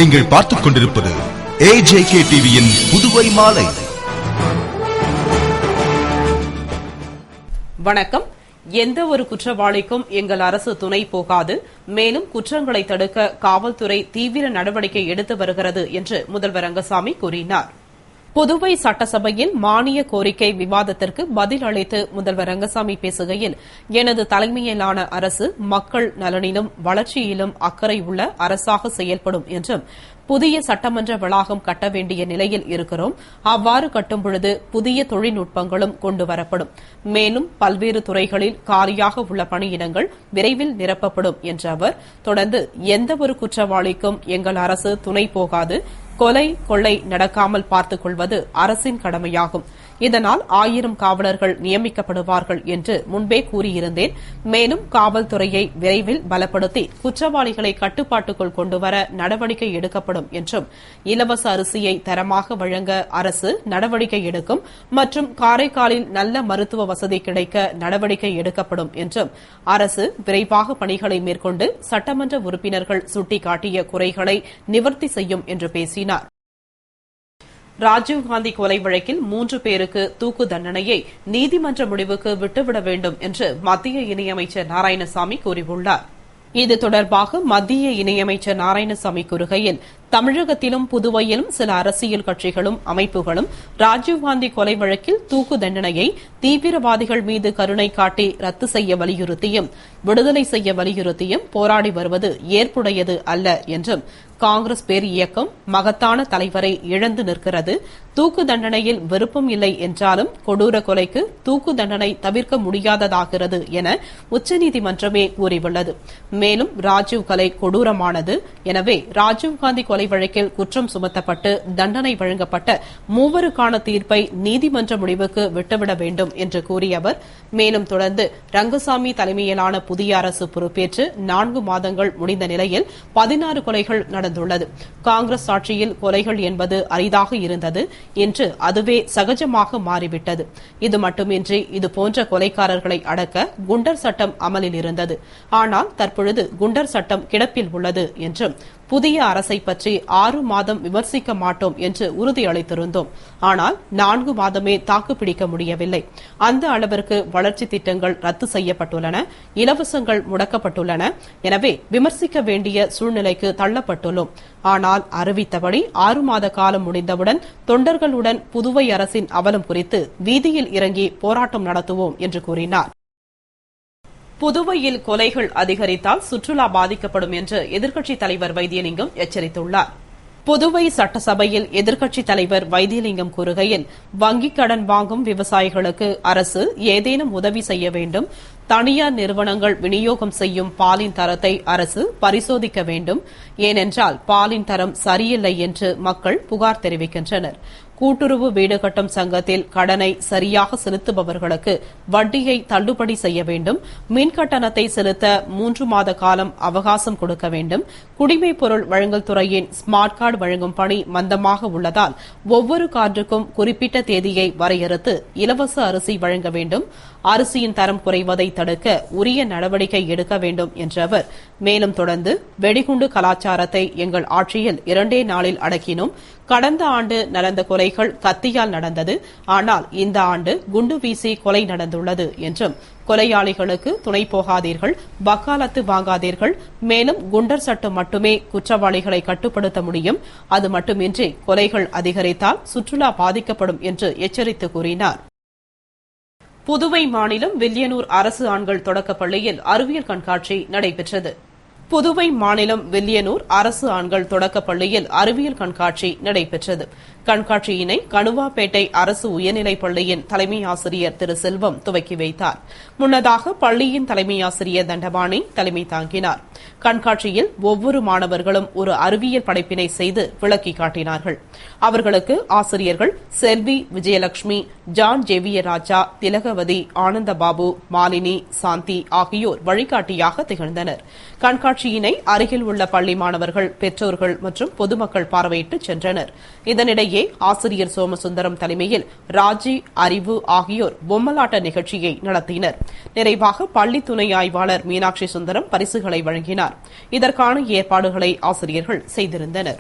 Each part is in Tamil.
நீங்கள் பார்த்துக் கொண்டிருப்பது AJK டிவியின் புதுவை மாலை. வணக்கம். எந்த ஒரு குற்றவாளிக்கும் எங்கள் அரசு துணை போகாது. மேலும் குற்றங்களை தடுக்க காவல்துறை தீவிர நடவடிக்கை எடுத்து வருகிறது என்று முதல்வர் ரங்கசாமி கூறினார். புதுவை சட்டசபையில் மானிய கோரிக்கை விவாதத்திற்கு பதில் அளித்து முதல்வர் ரங்கசாமி பேசுகையில், எனது தலைமையிலான அரசு மக்கள் நலனிலும் வளர்ச்சியிலும் அக்கறை உள்ள அரசாக செயல்படும் என்றும், புதிய சட்டமன்ற வளாகம் கட்ட வேண்டிய நிலையில் இருக்கிறோம். அவ்வாறு கட்டும் பொழுது புதிய தொழில்நுட்பங்களும் கொண்டுவரப்படும். மேலும் பல்வேறு துறைகளில் காலியாக உள்ள பணியிடங்கள் விரைவில் நிரப்பப்படும் என்ற அவர் தொடர்ந்து, எந்தவொரு குற்றவாளிக்கும் எங்கள் அரசு துணை போகாது. கொலை கொள்ளை நடக்காமல் பார்த்துக் கொள்வது அரசின் கடமையாகும். இதனால் 1000 காவலர்கள் நியமிக்கப்படுவார்கள் என்று முன்பே கூறியிருந்தேன். மேலும் காவல்துறையை விரைவில் பலப்படுத்தி குற்றவாளிகளை கட்டுப்பாட்டுக்குள் கொண்டுவர நடவடிக்கை எடுக்கப்படும் என்றும், இலவச அரிசியை தரமாக வழங்க அரசு நடவடிக்கை எடுக்கும் மற்றும் காரைக்காலில் நல்ல மருத்துவ வசதி கிடைக்க நடவடிக்கை எடுக்கப்படும் என்றும், அரசு விரைவாக பணிகளை மேற்கொண்டு சட்டமன்ற உறுப்பினர்கள் சுட்டிக்காட்டிய குறைகளை நிவர்த்தி செய்யும் என்று பேசினார். ராஜீவ்காந்தி கொலை வழக்கில் 3 பேருக்கு தூக்கு தண்டனையை நீதிமன்ற முடிவுக்கு விட்டுவிட வேண்டும் என்று மத்திய இணையமைச்சர் நாராயணசாமி கூறியுள்ளார். இது தொடர்பாக மத்திய இணையமைச்சர் நாராயணசாமி கூறுகையில், தமிழகத்திலும் புதுவையிலும் சில அரசியல் கட்சிகளும் அமைப்புகளும் ராஜீவ்காந்தி கொலை வழக்கில் தூக்கு தண்டனையை தீவிரவாதிகள் மீது கருணை காட்டி ரத்து செய்ய வலியுறுத்தியும் விடுதலை செய்ய வலியுறுத்தியும் போராடி வருவது ஏற்புடையது அல்ல என்றும், காங்கிரஸ் பேர் இயக்கம் மகத்தான தலைவரை இழந்து நிற்கிறது. தூக்கு தண்டனையில் விருப்பம் இல்லை என்றாலும் கொடூர கொலைக்கு தூக்கு தண்டனை தவிர்க்க முடியாததாகிறது என உச்சநீதிமன்றமே கூறியுள்ளது. மேலும் ராஜீவ் கொலை கொடூரமானது. எனவே ராஜீவ்காந்தி கொலை வழக்கில் குற்றம் சுமத்தப்பட்டு தண்டனை வழங்கப்பட்ட 3 தீர்ப்பை நீதிமன்ற முடிவுக்கு விட்டுவிட வேண்டும் என்று கூறிய அவர் மேலும் தொடர்ந்து, ரங்கசாமி தலைமையிலான புதிய அரசு பொறுப்பேற்று 4 மாதங்கள் முடிந்த நிலையில் 16 கொலைகள் நடந்துள்ளது. காங்கிரஸ் ஆட்சியில் கொலைகள் என்பது அரிதாக இருந்தது. இன்று அதுவே சகஜமாக மாறிவிட்டது. இது மட்டுமின்றி இதுபோன்ற கொலைக்காரர்களை அடக்க குண்டர் சட்டம் அமலில் இருந்தது. ஆனால் தற்பொழுது குண்டர் சட்டம் கிடப்பில் உள்ளது என்றும், புதிய அரசை பற்றி 6 மாதம் விமர்சிக்க மாட்டோம் என்று உறுதியளித்திருந்தோம். ஆனால் 4 மாதமே தாக்குப்பிடிக்க முடியவில்லை. அந்த அளவிற்கு வளர்ச்சி திட்டங்கள் ரத்து செய்யப்பட்டுள்ளன, இலவசங்கள் முடக்கப்பட்டுள்ளன. எனவே விமர்சிக்க வேண்டிய சூழ்நிலைக்கு தள்ளப்பட்டுள்ளோம். ஆனால் அறிவித்தபடி 6 மாத காலம் முடிந்தவுடன் தொண்டர்களுடன் புதுவை அரசின் அவலம் குறித்து வீதியில் இறங்கி போராட்டம் நடத்துவோம் என்று கூறினார். புதுவையில் கொலைகள் அதிகரித்தால் சுற்றுலா பாதிக்கப்படும் என்று எதிர்க்கட்சித் தலைவர் வைத்தியலிங்கம் எச்சரித்துள்ளார். புதுவை சட்டசபையில் எதிர்க்கட்சித் தலைவர் வைத்தியலிங்கம் கூறுகையில், வங்கிக் கடன் வாங்கும் விவசாயிகளுக்கு அரசு ஏதேனும் உதவி செய்ய வேண்டும். தனியார் நிறுவனங்கள் விநியோகம் செய்யும் பாலின் தரத்தை அரசு பரிசோதிக்க வேண்டும். ஏனென்றால் பாலின் தரம் சரியில்லை என்று மக்கள் புகார் தெரிவிக்கின்றனர். கூட்டுறவு வீடு கட்டும் சங்கத்தில் கடனை சரியாக செலுத்துபவர்களுக்கு வட்டியை தள்ளுபடி செய்ய வேண்டும். மின் கட்டணத்தை செலுத்த 3 மாத காலம் அவகாசம் கொடுக்க வேண்டும். குடிமைப் பொருள் வழங்கல் துறையின் ஸ்மார்ட் கார்டு வழங்கும் பணி மந்தமாக உள்ளதால் ஒவ்வொரு கார்டுக்கும் குறிப்பிட்ட தேதியை வரையறுத்து இலவச அரிசி வழங்க வேண்டும். அரிசியின் தரம் குறைவதை தடுக்க உரிய நடவடிக்கை எடுக்க வேண்டும் என்ற அவர் மேலும் தொடர்ந்து, வெடிகுண்டு கலாச்சாரத்தை எங்கள் ஆட்சியில் 2 நாளில் அடக்கினோம். கடந்த ஆண்டு நடந்த கொலைகள் கத்தியால் நடந்தது. ஆனால் இந்த ஆண்டு குண்டு வீசி கொலை நடந்துள்ளது என்றும், கொலையாளிகளுக்கு துணை போகாதீர்கள், வக்காலத்து வாங்காதீர்கள். மேலும் குண்டர் சட்டம் மட்டுமே குற்றவாளிகளை கட்டுப்படுத்த முடியும். அது மட்டுமின்றி கொலைகள் அதிகரித்தால் சுற்றுலா பாதிக்கப்படும் என்று எச்சரித்து கூறினார். புதுவை மாநிலம் வில்லியனூர் அரசு ஆண்கள் தொடக்கப்பள்ளியில் அறிவியல் கண்காட்சி நடைபெற்றது. புதுவை மாநிலம் வில்லியனூர் அரசு ஆண்கள் தொடக்கப்பள்ளியில் அறிவியல் கண்காட்சி நடைபெற்றது. கண்காட்சியினை கணுவாப்பேட்டை அரசு உயர்நிலைப் பள்ளியின் தலைமை ஆசிரியர் திரு செல்வம் துவக்கி வைத்தார். முன்னதாக பள்ளியின் தலைமை ஆசிரியர் தண்டபாணி தலைமை தாங்கினார். கண்காட்சியில் ஒவ்வொரு மாணவர்களும் ஒரு அறிவியல் படைப்பினை செய்து விளக்கி காட்டினார்கள். அவர்களுக்கு ஆசிரியர்கள் செல்வி, விஜயலட்சுமி, ஜான் ஜேவியர் ராஜா, திலகவதி, ஆனந்தபாபு, மாலினி, சாந்தி ஆகியோர் வழிகாட்டியாக திகழ்ந்தனர். கண்காட்சியினை அருகில் உள்ள பள்ளி மாணவர்கள், பெற்றோர்கள் மற்றும் பொதுமக்கள் பார்வையிட்டு சென்றனர். இதனிடையே ஆசிரியர் சோமசுந்தரம் தலைமையில் ராஜி, அறிவு ஆகியோர் பொம்மலாட்ட நிகழ்ச்சியை நடத்தினர். நிறைவாக பள்ளி துணை ஆய்வாளர் மீனாட்சி சுந்தரம் பரிசுகளை வழங்கினார். இதற்கான ஏற்பாடுகளை ஆசிரியர்கள் செய்திருந்தனர்.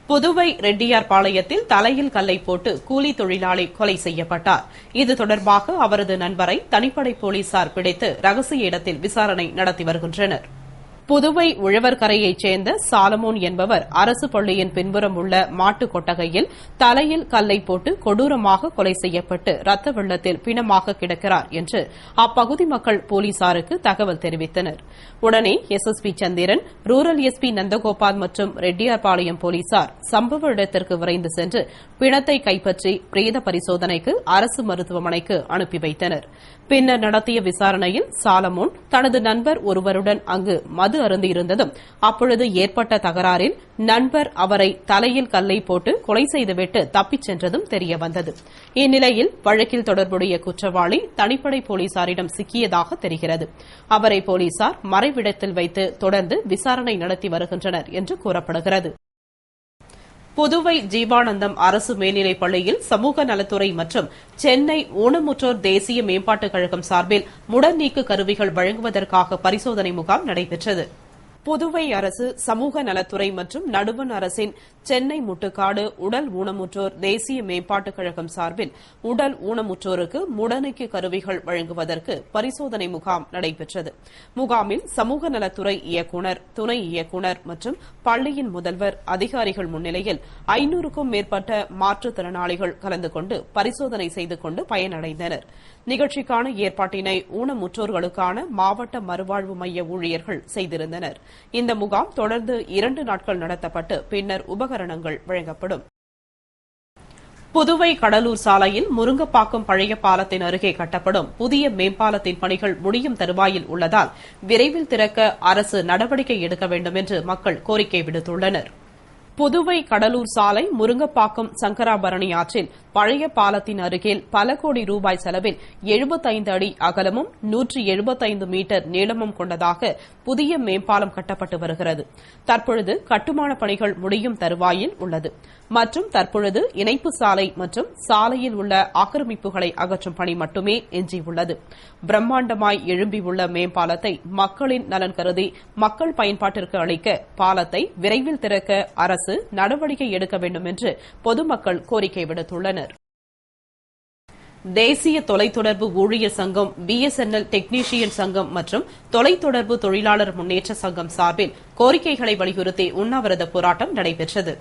புதுவை ரெட்டியார்பாளையத்தில் தலையில் கல்லை போட்டு கூலி தொழிலாளி கொலை செய்யப்பட்டார். இது தொடர்பாக அவரது நண்பரை தனிப்படை போலீசார் பிடித்து ரகசிய இடத்தில் விசாரணை நடத்தி வருகின்றனர். புதுவை உழவர்கரையைச் சேர்ந்த சாலமோன் என்பவர் அரசு பள்ளியின் பின்புறம் உள்ள மாட்டுக் கொட்டகையில் தலையில் கல்லை போட்டு கொடூரமாக கொலை செய்யப்பட்டு ரத்த வெள்ளத்தில் பிணமாக கிடக்கிறார் என்று அப்பகுதி மக்கள் போலீசாருக்கு தகவல் தெரிவித்தனர். உடனே எஸ்எஸ்பி சந்திரன், ரூரல் எஸ்பி நந்தகோபால் மற்றும் ரெட்டியார்பாளையம் போலீசார் சம்பவ இடத்திற்கு விரைந்து சென்று பிணத்தை கைப்பற்றி பிரேத பரிசோதனைக்கு அரசு மருத்துவமனைக்கு அனுப்பி வைத்தனர். பின்னர் நடத்திய விசாரணையில் சாலமோன் தனது நண்பர் ஒருவருடன் அங்கு மது அருந்தியிருந்ததும் அப்பொழுது ஏற்பட்ட தகராறில் நண்பர் அவரை தலையில் கல்லை போட்டு கொலை செய்துவிட்டு தப்பிச் சென்றதும் தெரியவந்தது. இந்நிலையில் வழக்கில் தொடர்புடைய குற்றவாளி தனிப்படை போலீசாரிடம் சிக்கியதாக தெரிகிறது. அவரை போலீசார் மறைவிடத்தில் வைத்து தொடர்ந்து விசாரணை நடத்தி வருகின்றனர் என்று கூறப்படுகிறது. புதுவை ஜீவானந்தம் அரசு மேல்நிலைப் பள்ளியில் சமூக நலத்துறை மற்றும் சென்னை ஊனமுற்றோர் தேசிய மேம்பாட்டுக் கழகம் சார்பில் முடநீக்கு கருவிகள் வழங்குவதற்காக பரிசோதனை முகாம் நடைபெற்றது. புதுவை அரசு சமூக நலத்துறை மற்றும் நடுவண் அரசின் சென்னை முட்டுக்காடு உடல் ஊனமுற்றோர் தேசிய மேம்பாட்டுக் கழகம் சார்பில் உடல் ஊனமுற்றோருக்கு முடநீக்கு கருவிகள் வழங்குவதற்கு பரிசோதனை முகாம் நடைபெற்றது. முகாமில் சமூக நலத்துறை இயக்குநர், துணை இயக்குநர் மற்றும் பள்ளியின் முதல்வர் அதிகாரிகள் முன்னிலையில் 500க்கும் மேற்பட்ட மாற்றுத்திறனாளிகள் கலந்து கொண்டு பரிசோதனை செய்து கொண்டு பயனடைந்தனர். நிகழ்ச்சிக்கான ஏற்பாட்டினை ஊனமுற்றோர்களுக்கான மாவட்ட மறுவாழ்வு மைய ஊழியர்கள் செய்திருந்தனர். இந்த முகாம் தொடர்ந்து 2 நாட்கள் நடத்தப்பட்டு பின்னர் உபகரணங்கள் வழங்கப்படும். புதுவை கடலூர் சாலையில் முருங்கப்பாக்கம் பழைய பாலத்தின் அருகே கட்டப்படும் புதிய மேம்பாலத்தின் பணிகள் முடியும் தருவாயில் உள்ளதால் விரைவில் திறக்க அரசு நடவடிக்கை எடுக்க வேண்டும் என்று மக்கள் கோரிக்கை விடுத்துள்ளனர். புதுவை கடலூர் சாலை முருங்கப்பாக்கம் சங்கராபரணி ஆற்றில் பழைய பாலத்தின் அருகில் பல கோடி ரூபாய் செலவில் 75 அடி அகலமும் 175 மீட்டர் நீளமும் கொண்டதாக புதிய மேம்பாலம் கட்டப்பட்டு வருகிறது. தற்பொழுது கட்டுமான பணிகள் முடியும் தருவாயில் உள்ளது மற்றும் தற்பொழுது இணைப்பு சாலை மற்றும் சாலையில் உள்ள ஆக்கிரமிப்புகளை அகற்றும் பணி மட்டுமே எஞ்சியுள்ளது. பிரம்மாண்டமாய் எழும்பியுள்ள மேம்பாலத்தை மக்களின் நலன் கருதி மக்கள் பயன்பாட்டிற்கு அளிக்க பாலத்தை விரைவில் திறக்க அரசு நடவடிக்கை எடுக்க வேண்டும் என்று பொதுமக்கள் கோரிக்கை விடுத்துள்ளனர். தேசிய தொலைத்தொடர்பு ஊழியர் சங்கம், பிஎஸ்என்எல் டெக்னீஷியன் சங்கம் மற்றும் தொலைத்தொடர்பு தொழிலாளர் முன்னேற்ற சங்கம் சார்பில் கோரிக்கைகளை வலியுறுத்தி உண்ணாவிரத போராட்டம் நடைபெற்றது.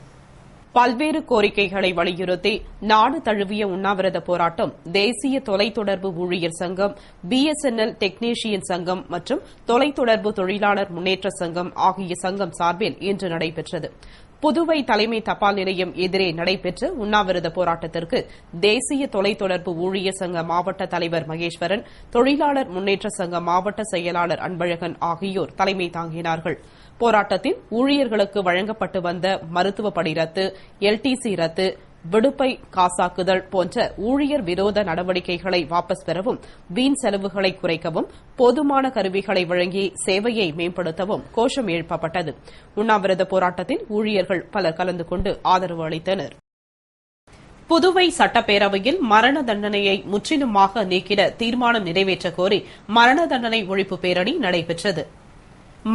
பல்வேறு கோரிக்கைகளை வலியுறுத்தி நாடு தழுவிய உண்ணாவிரத போராட்டம் தேசிய தொலைத்தொடர்பு ஊழியர் சங்கம், பிஎஸ்என்எல் டெக்னீஷியன் சங்கம் மற்றும் தொலைத்தொடர்பு தொழிலாளர் முன்னேற்ற சங்கம் ஆகிய சங்கம் சார்பில் இன்று நடைபெற்றது. புதுவை தலைமை தபால் நிலையம் எதிரே நடைபெற்ற உண்ணாவிரத போராட்டத்திற்கு தேசிய தொலைத்தொடர்பு ஊழியர் சங்க மாவட்ட தலைவர் மகேஸ்வரன், தொழிலாளர் முன்னேற்ற சங்க மாவட்ட செயலாளர் அன்பழகன் ஆகியோர் தலைமை தாங்கினார்கள். போராட்டத்தில் ஊழியர்களுக்கு வழங்கப்பட்டு வந்த மருத்துவ படி ரத்து, எல்டிசி ரத்து, விடுப்பை காசாக்குதல் போன்ற ஊழியர் விரோத நடவடிக்கைகளை வாபஸ் பெறவும், வீண் செலவுகளை குறைக்கவும், போதுமான கருவிகளை வழங்கி சேவையை மேம்படுத்தவும் கோஷம் எழுப்பப்பட்டது. உண்ணாவிரத போராட்டத்தில் ஊழியர்கள் பலர் கலந்து கொண்டு ஆதரவு அளித்தனர். புதுவை சட்டப்பேரவையில் மரண தண்டனையை முற்றிலுமாக நீக்கிட தீர்மானம் நிறைவேற்றக் கோரி மரண தண்டனை ஒழிப்பு பேரணி நடைபெற்றது.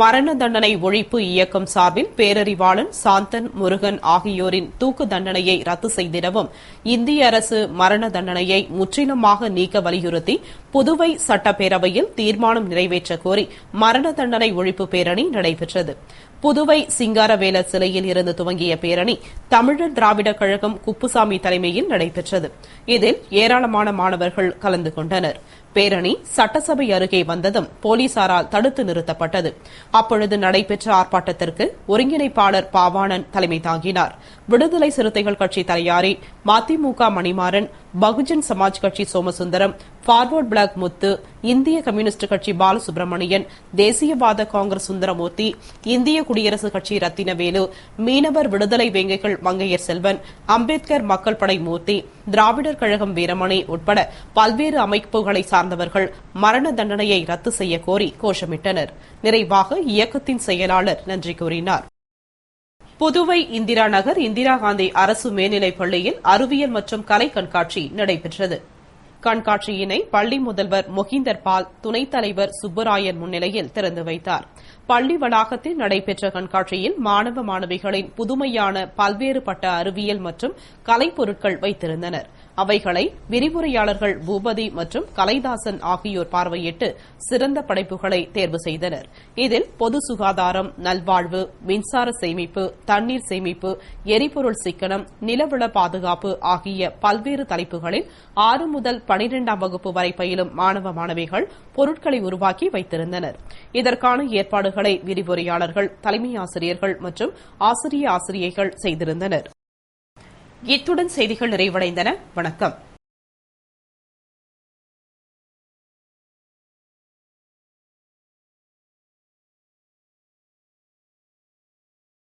மரண தண்டனை ஒழிப்பு இயக்கம் சார்பில் பேரறிவாளன், சாந்தன், முருகன் ஆகியோரின் தூக்கு தண்டனையை ரத்து செய்திடவும், இந்திய அரசு மரண தண்டனையை முற்றிலுமாக நீக்க வலியுறுத்தி புதுவை சட்டப்பேரவையில் தீர்மானம் நிறைவேற்றக் கோரி மரண தண்டனை ஒழிப்பு பேரணி நடைபெற்றது. புதுவை சிங்காரவேலர் சிலையில் இருந்து துவங்கிய பேரணி தமிழர் திராவிடக் கழகம் குப்புசாமி தலைமையில் நடைபெற்றது. இதில் ஏராளமான மாணவர்கள் கலந்து கொண்டனர். பேரணி சட்டசபை அருகே வந்ததும் போலீசாரால் தடுத்து நிறுத்தப்பட்டது. அப்பொழுது நடைபெற்ற ஆர்ப்பாட்டத்திற்கு ஒருங்கிணைப்பாளர் பாவாணன் தலைமை தாங்கினார். விடுதலை சிறுத்தைகள் கட்சி தலையாரி, மதிமுக மணிமாறன், பகுஜன் சமாஜ் கட்சி சோமசுந்தரம், பார்வர்ட் பிளாக் முத்து, இந்திய கம்யூனிஸ்ட் கட்சி பாலசுப்ரமணியன், தேசியவாத காங்கிரஸ் சுந்தரமூர்த்தி, இந்திய குடியரசுக் கட்சி ரத்தினவேலு, மீனவர் விடுதலை வேங்கைகள் மங்கையர் செல்வன், அம்பேத்கர் மக்கள் படை மூர்த்தி, திராவிடர் கழகம் வீரமணி உட்பட பல்வேறு அமைப்புகளை சார்ந்தவர்கள் மரண தண்டனையை ரத்து செய்ய கோரி கோஷமிட்டனர். நிறைவாக இயக்கத்தின் செயலாளர் நன்றி கூறினார். புதுவை இந்திரா நகர் இந்திரா காந்தி அரசு மேல்நிலைப் பள்ளியில் அறிவியல் மற்றும் கலை கண்காட்சி நடைபெற்றது. கண்காட்சியினை பள்ளி முதல்வர் மொஹிந்தர் பால், துணைத் தலைவர் சுப்பராயன் முன்னிலையில் திறந்து வைத்தார். பள்ளி வளாகத்தில் நடைபெற்ற கண்காட்சியில் மாணவ மாணவிகளின் புதுமையான பல்வேறுபட்ட அறிவியல் மற்றும் கலைப்பொருட்கள் வைத்திருந்தனர். அவைகளை விரிவுரையாளர்கள் பூபதி மற்றும் கலைதாசன் ஆகியோர் பார்வையிட்டு சிறந்த படைப்புகளை தேர்வு செய்தனர். இதில் பொது சுகாதாரம், நல்வாழ்வு, மின்சார சேமிப்பு, தண்ணீர் சேமிப்பு, எரிபொருள் சிக்கனம், நிலவள பாதுகாப்பு ஆகிய பல்வேறு தலைப்புகளில் 6 முதல் 12ஆம் வகுப்பு வரை பயிலும் மாணவ மாணவிகள் பொருட்களை உருவாக்கி வைத்திருந்தனர். இதற்கான ஏற்பாடுகளை விரிவுரையாளர்கள், தலைமை ஆசிரியர்கள் மற்றும் ஆசிரியைகள் செய்திருந்தனர். இத்துடன் செய்திகள் நிறைவடைந்தன. வணக்கம்.